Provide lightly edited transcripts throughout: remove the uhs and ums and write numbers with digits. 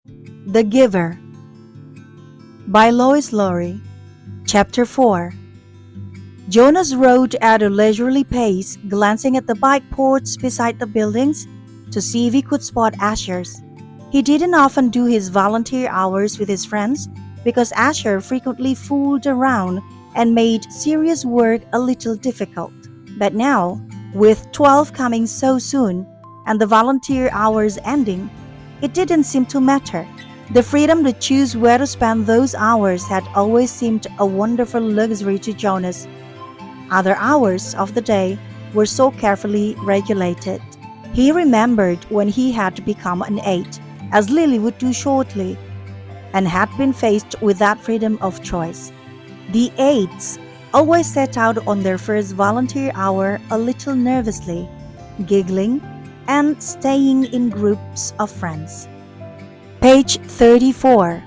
The Giver by Lois Lowry. Chapter 4. Jonas rode at a leisurely pace, glancing at the bike ports beside the buildings to see if he could spot Asher's. He didn't often do his volunteer hours with his friends because Asher frequently fooled around and made serious work a little difficult. But now, with 12 coming so soon and the volunteer hours ending, it didn't seem to matter. The freedom to choose where to spend those hours had always seemed a wonderful luxury to Jonas. Other hours of the day were so carefully regulated. He remembered when he had become an aide, as Lily would do shortly, and had been faced with that freedom of choice. The aides always set out on their first volunteer hour a little nervously, giggling and staying in groups of friends. Page 34.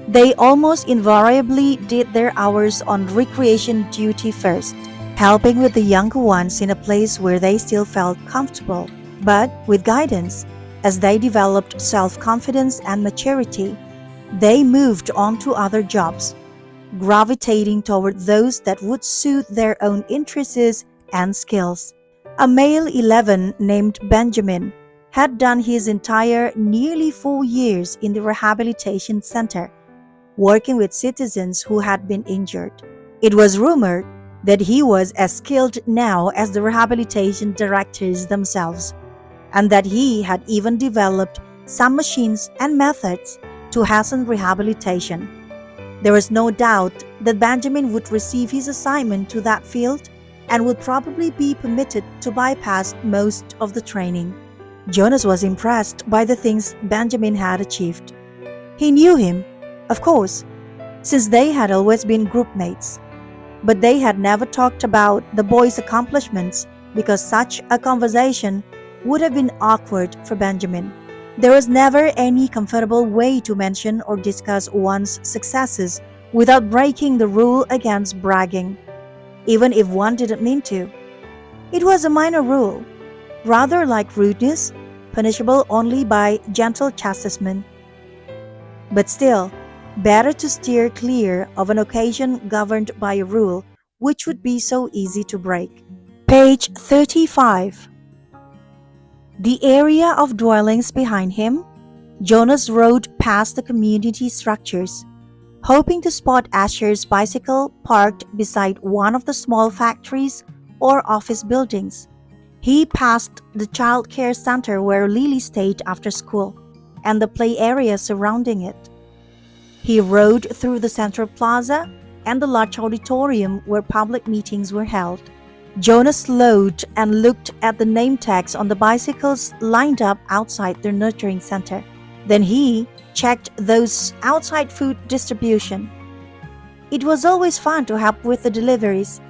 They almost invariably did their hours on recreation duty first, helping with the younger ones in a place where they still felt comfortable. But with guidance, as they developed self-confidence and maturity, they moved on to other jobs, gravitating toward those that would suit their own interests and skills. A male 11 named Benjamin had done his entire nearly 4 years in the rehabilitation center, working with citizens who had been injured. It was rumored that he was as skilled now as the rehabilitation directors themselves, and that he had even developed some machines and methods to hasten rehabilitation. There was no doubt that Benjamin would receive his assignment to that field and would probably be permitted to bypass most of the training. Jonas was impressed by the things Benjamin had achieved. He knew him, of course, since they had always been groupmates, but they had never talked about the boy's accomplishments because such a conversation would have been awkward for Benjamin. There was never any comfortable way to mention or discuss one's successes without breaking the rule against bragging, even if one didn't mean to. It was a minor rule, rather like rudeness, punishable only by gentle chastisement. But still, better to steer clear of an occasion governed by a rule which would be so easy to break. Page 35. The area of dwellings behind him, Jonas rode past the community structures, hoping to spot Asher's bicycle parked beside one of the small factories or office buildings. He passed the child care center where Lily stayed after school and the play area surrounding it. He rode through the central plaza and the large auditorium where public meetings were held. Jonas slowed and looked at the name tags on the bicycles lined up outside their nurturing center. Then he checked those outside food distribution. It was always fun to help with the deliveries,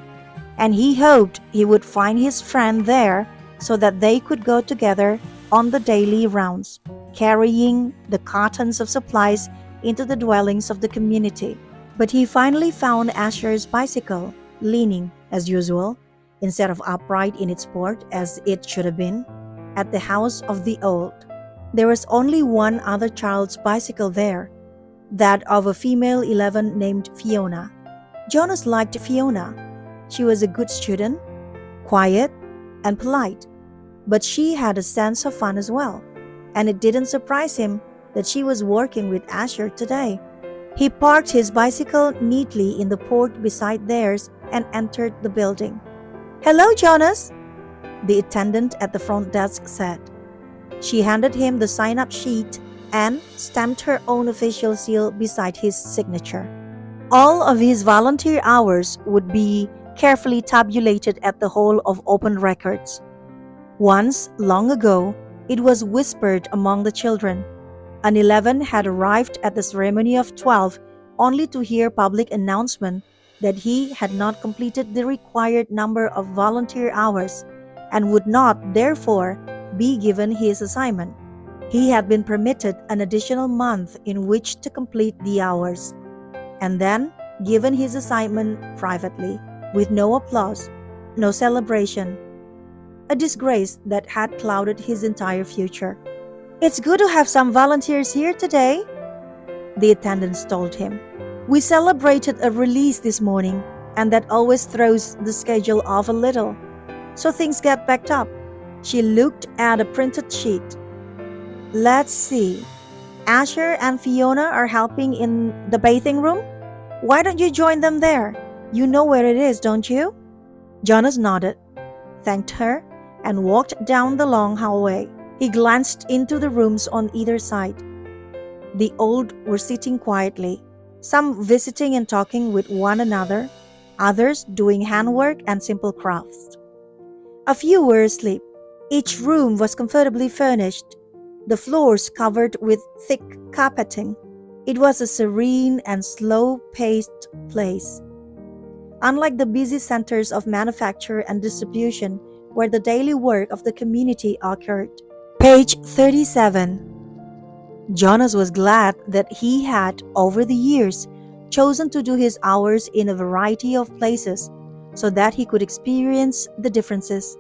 and he hoped he would find his friend there so that they could go together on the daily rounds, carrying the cartons of supplies into the dwellings of the community. But he finally found Asher's bicycle, leaning, as usual, instead of upright in its port as it should have been, at the house of the old. There was only one other child's bicycle there, that of a female 11 named Fiona. Jonas liked Fiona. She was a good student, quiet and polite, but she had a sense of fun as well, and it didn't surprise him that she was working with Asher today. He parked his bicycle neatly in the port beside theirs and entered the building. "Hello, Jonas," the attendant at the front desk said. She handed him the sign-up sheet and stamped her own official seal beside his signature. All of his volunteer hours would be carefully tabulated at the Hall of Open Records. Once, long ago, it was whispered among the children. An 11 had arrived at the ceremony of 12 only to hear public announcement that he had not completed the required number of volunteer hours and would not, therefore, be given his assignment. He had been permitted an additional month in which to complete the hours, and then given his assignment privately, with no applause, no celebration, a disgrace that had clouded his entire future. It's good to have some volunteers here today, the attendants told him. We celebrated a release this morning, and that always throws the schedule off a little. So things get backed up. She looked at a printed sheet. Let's see. Asher and Fiona are helping in the bathing room? Why don't you join them there? You know where it is, don't you? Jonas nodded, thanked her, and walked down the long hallway. He glanced into the rooms on either side. The old were sitting quietly, some visiting and talking with one another, others doing handwork and simple crafts. A few were asleep. Each room was comfortably furnished, the floors covered with thick carpeting. It was a serene and slow-paced place, unlike the busy centers of manufacture and distribution where the daily work of the community occurred. Page 37. Jonas was glad that he had, over the years, chosen to do his hours in a variety of places so that he could experience the differences.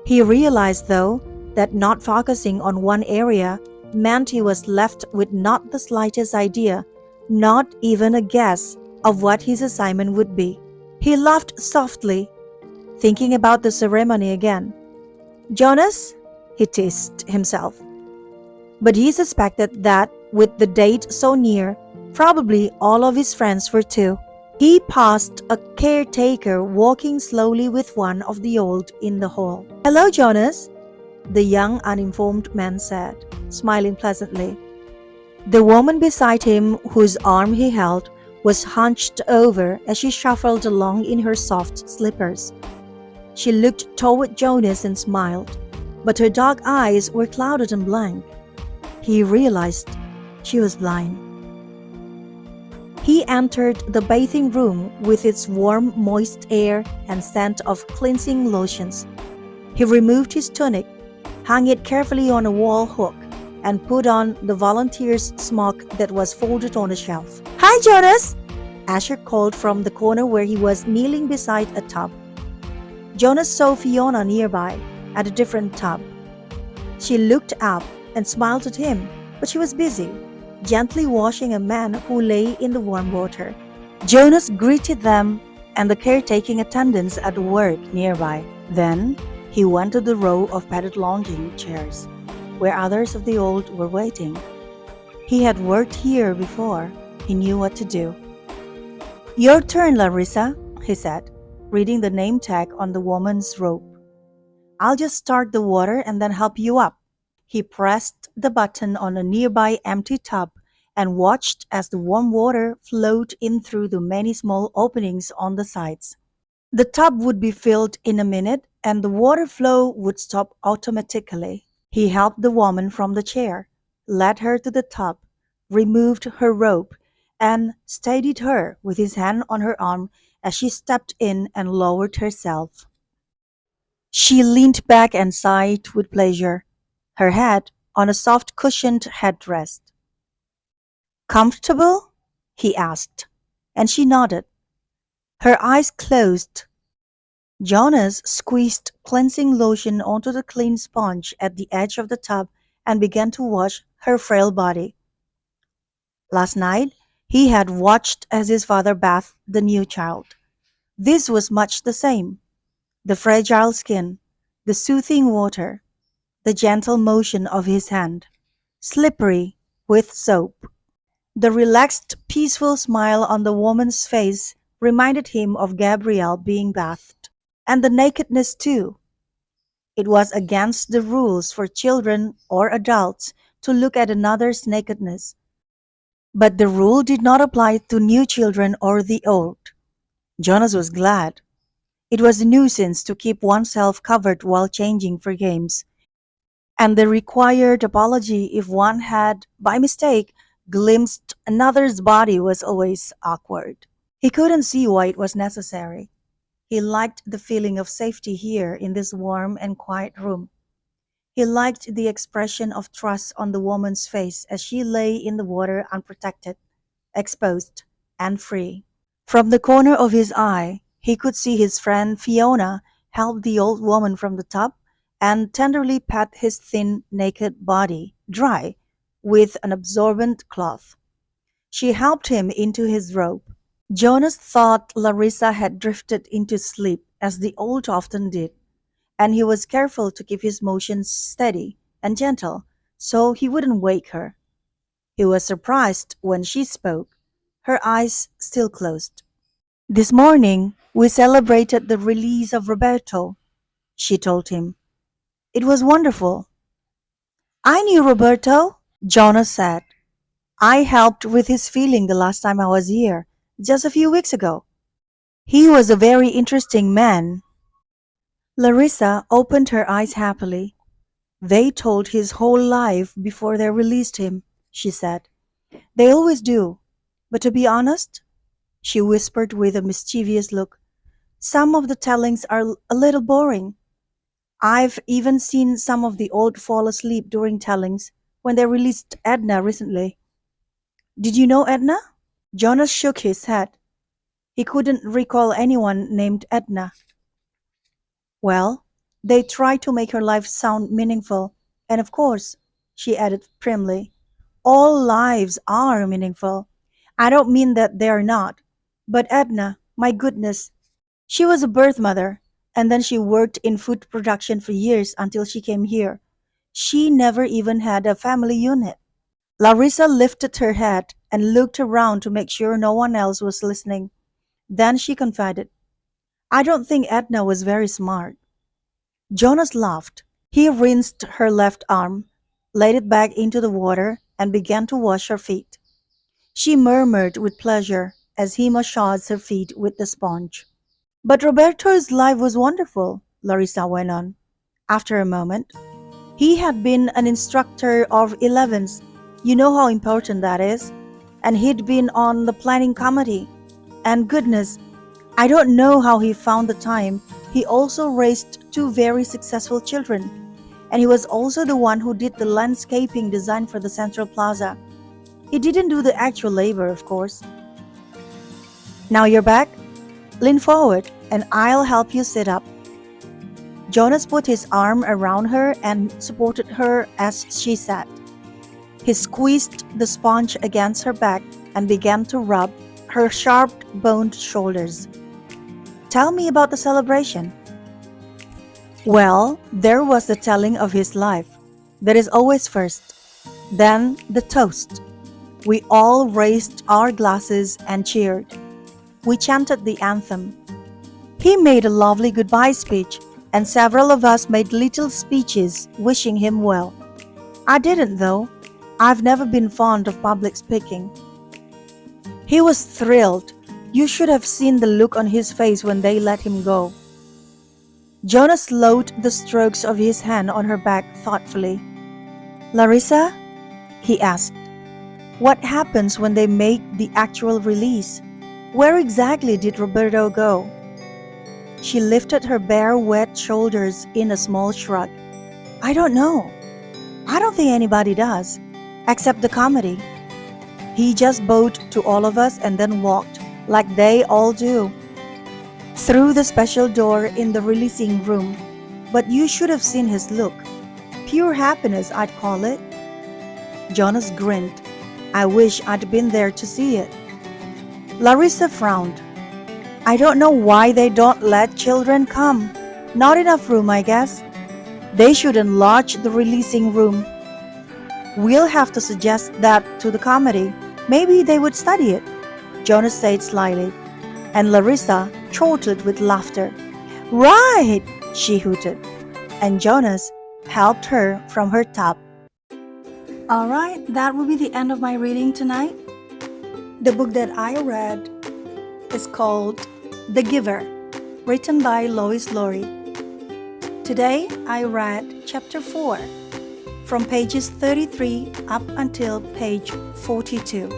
He realized, though, that not focusing on one area meant he was left with not the slightest idea, not even a guess, of what his assignment would be. He laughed softly, thinking about the ceremony again. Jonas? He teased himself. But he suspected that, with the date so near, probably all of his friends were too. He passed a caretaker walking slowly with one of the old in the hall. Hello, Jonas, the young uninformed man said, smiling pleasantly. The woman beside him, whose arm he held, was hunched over as she shuffled along in her soft slippers. She looked toward Jonas and smiled, but her dark eyes were clouded and blank. He realized she was blind. He entered the bathing room with its warm, moist air and scent of cleansing lotions. He removed his tunic, hung it carefully on a wall hook, and put on the volunteer's smock that was folded on a shelf. Hi, Jonas! Asher called from the corner where he was kneeling beside a tub. Jonas saw Fiona nearby, at a different tub. She looked up and smiled at him, but she was busy, gently washing a man who lay in the warm water. Jonas greeted them and the caretaking attendants at work nearby. Then he went to the row of padded lounging chairs, where others of the old were waiting. He had worked here before. He knew what to do. Your turn, Larissa, he said, reading the name tag on the woman's robe. I'll just start the water and then help you up. He pressed the button on a nearby empty tub and watched as the warm water flowed in through the many small openings on the sides. The tub would be filled in a minute and the water flow would stop automatically. He helped the woman from the chair, led her to the tub, removed her robe, and steadied her with his hand on her arm as she stepped in and lowered herself. She leaned back and sighed with pleasure, her head on a soft cushioned headrest. Comfortable? He asked, and she nodded. Her eyes closed. Jonas squeezed cleansing lotion onto the clean sponge at the edge of the tub and began to wash her frail body. Last night, he had watched as his father bathed the new child. This was much the same. The fragile skin, the soothing water, the gentle motion of his hand, slippery with soap. The relaxed, peaceful smile on the woman's face reminded him of Gabrielle being bathed, and the nakedness too. It was against the rules for children or adults to look at another's nakedness, but the rule did not apply to new children or the old. Jonas was glad. It was a nuisance to keep oneself covered while changing for games, and the required apology if one had, by mistake, glimpsed another's body was always awkward. He couldn't see why it was necessary. He liked the feeling of safety here in this warm and quiet room. He liked the expression of trust on the woman's face as she lay in the water unprotected, exposed, and free. From the corner of his eye, he could see his friend Fiona help the old woman from the tub and tenderly pat his thin, naked body, dry, with an absorbent cloth. She helped him into his robe. Jonas thought Larissa had drifted into sleep, as the old often did, and he was careful to keep his motions steady and gentle so he wouldn't wake her. He was surprised when she spoke, her eyes still closed. This morning, we celebrated the release of Roberto, she told him. It was wonderful. I knew Roberto, Jonas said. I helped with his feeling the last time I was here, just a few weeks ago. He was a very interesting man. Larissa opened her eyes happily. They told his whole life before they released him, she said. They always do. But to be honest, she whispered with a mischievous look, some of the tellings are a little boring. I've even seen some of the old fall asleep during tellings when they released Edna recently. Did you know Edna? Jonas shook his head. He couldn't recall anyone named Edna. Well, they tried to make her life sound meaningful, and of course, she added primly, all lives are meaningful. I don't mean that they are not. But Edna, my goodness, she was a birth mother, and then she worked in food production for years until she came here. She never even had a family unit. Larissa lifted her head and looked around to make sure no one else was listening. Then she confided, I don't think Edna was very smart. Jonas laughed. He rinsed her left arm, laid it back into the water, and began to wash her feet. She murmured with pleasure as he massaged her feet with the sponge. But Roberto's life was wonderful, Larissa went on. After a moment, he had been an instructor of 11s. You know how important that is. And he'd been on the planning committee. And goodness, I don't know how he found the time. He also raised two very successful children. And he was also the one who did the landscaping design for the Central Plaza. He didn't do the actual labor, of course. Now you're back? Lean forward and I'll help you sit up. Jonas put his arm around her and supported her as she sat. He squeezed the sponge against her back and began to rub her sharp-boned shoulders. Tell me about the celebration. Well, there was the telling of his life. That is always first. Then the toast. We all raised our glasses and cheered. We chanted the anthem. He made a lovely goodbye speech, and several of us made little speeches wishing him well. I didn't, though. I've never been fond of public speaking. He was thrilled. You should have seen the look on his face when they let him go. Jonas slowed the strokes of his hand on her back thoughtfully. Larissa? He asked. What happens when they make the actual release? Where exactly did Roberto go? She lifted her bare, wet shoulders in a small shrug. I don't know. I don't think anybody does, except the committee. He just bowed to all of us and then walked, like they all do, through the special door in the releasing room. But you should have seen his look. Pure happiness, I'd call it. Jonas grinned. I wish I'd been there to see it. Larissa frowned. I don't know why they don't let children come. Not enough room, I guess. They should enlarge the releasing room. We'll have to suggest that to the committee. Maybe they would study it, Jonas said slyly, and Larissa chortled with laughter. Right, she hooted, and Jonas helped her from her tub. Alright, that will be the end of my reading tonight. The book that I read is called The Giver, written by Lois Lowry. Today I read chapter 4, from pages 33 up until page 42.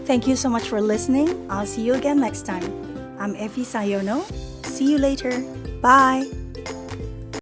Thank you so much for listening. I'll see you again next time. I'm Effie Sayono. See you later. Bye.